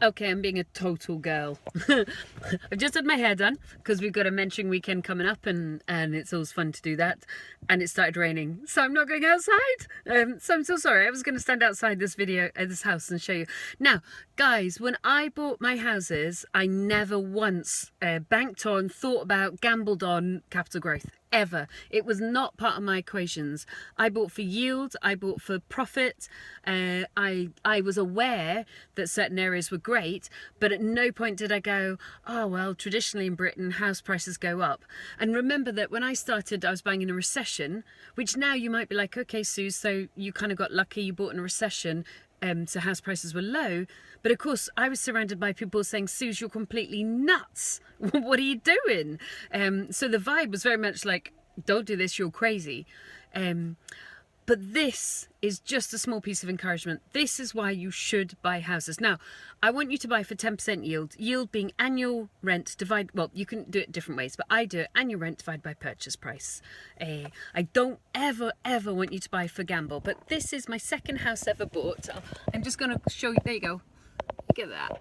Okay, I'm being a total girl. I've just had my hair done because we've got a mentoring weekend coming up, and it's always fun to do that. And it started raining, so I'm not going outside. So I'm so sorry. I was going to stand outside this video at this house and show you. Now, guys, when I bought my houses, I never once banked on, thought about, gambled on capital growth. Ever. It was not part of my equations. I bought for yield, I bought for profit. I was aware that certain areas were great, but at no point did I go, oh well, traditionally in Britain house prices go up. And remember that when I started, I was buying in a recession, which now you might be like, okay, Sue, so you kind of got lucky, you bought in a recession. So house prices were low, but of course I was surrounded by people saying, Suze, you're completely nuts. What are you doing? So the vibe was very much like, don't do this, you're crazy. But this is just a small piece of encouragement. This is why you should buy houses. Now, I want you to buy for 10% yield. Yield being annual rent well, you can do it different ways, but I do it annual rent divided by purchase price. I don't ever want you to buy for gamble, but this is my second house ever bought. I'm just going to show you. There you go. Look at that.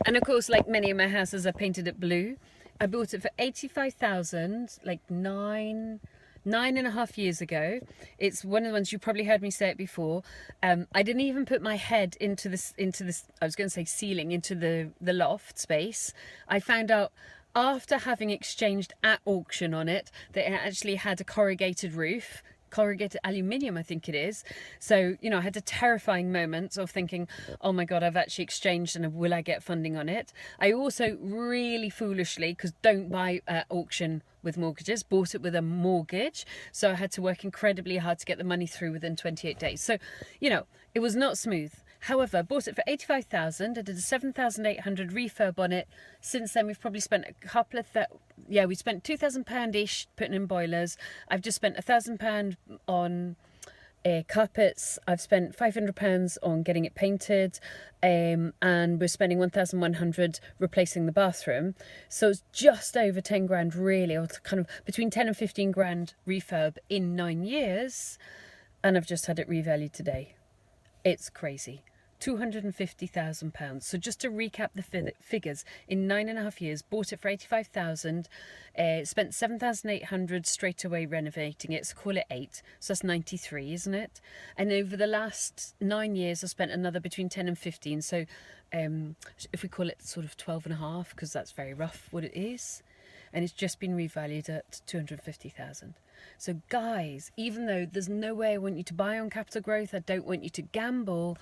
And of course, like many of my houses are painted it blue. I bought it for 85,000, like 9.5 years ago. It's one of the ones, you probably heard me say it before. I didn't even put my head into this, I was going to say ceiling, into the loft space. I found out after having exchanged at auction on it that it actually had a corrugated roof. Corrugated aluminium, I think it is. So, you know, I had a terrifying moment of thinking, oh my God, I've actually exchanged and will I get funding on it? I also really foolishly, because don't buy at auction with mortgages, bought it with a mortgage. So I had to work incredibly hard to get the money through within 28 days. So, you know, it was not smooth. However, I bought it for 85,000. I did a 7,800 refurb on it. Since then, we've probably spent a couple of we spent £2,000-ish putting in boilers. I've just spent £1,000 on carpets. I've spent £500 on getting it painted, and we're spending 1,100 replacing the bathroom. So it's just over 10 grand really, or kind of between 10 and 15 grand refurb in 9 years. And I've just had it revalued today. It's crazy. £250,000. So just to recap the figures, in 9.5 years, bought it for 85,000, spent 7,800 straight away renovating it, so call it 8, so that's 93, isn't it? And over the last 9 years, I spent another between 10 and 15, so if we call it sort of 12.5, because that's very rough what it is, and it's just been revalued at 250,000. So guys, even though there's no way I want you to buy on capital growth, I don't want you to gamble,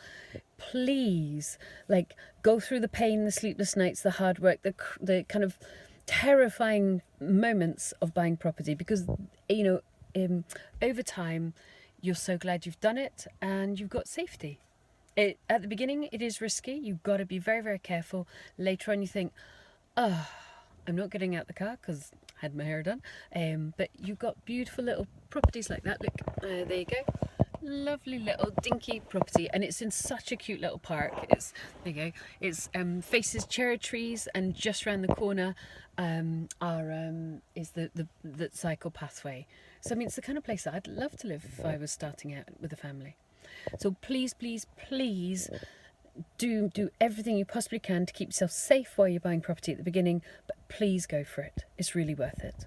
please, like, go through the pain, the sleepless nights, the hard work, the kind of terrifying moments of buying property, because, you know, over time, you're so glad you've done it and you've got safety. At the beginning, it is risky. You've got to be very careful. Later on, you think, oh, I'm not getting out the car because I had my hair done. But you've got beautiful little properties like that. Look, there you go. Lovely little dinky property, and it's in such a cute little park. There you go. It's faces cherry trees, and just round the corner is the cycle pathway. So I mean, it's the kind of place that I'd love to live if I was starting out with a family. So please do everything you possibly can to keep yourself safe while you're buying property at the beginning, but please go for it. It's really worth it.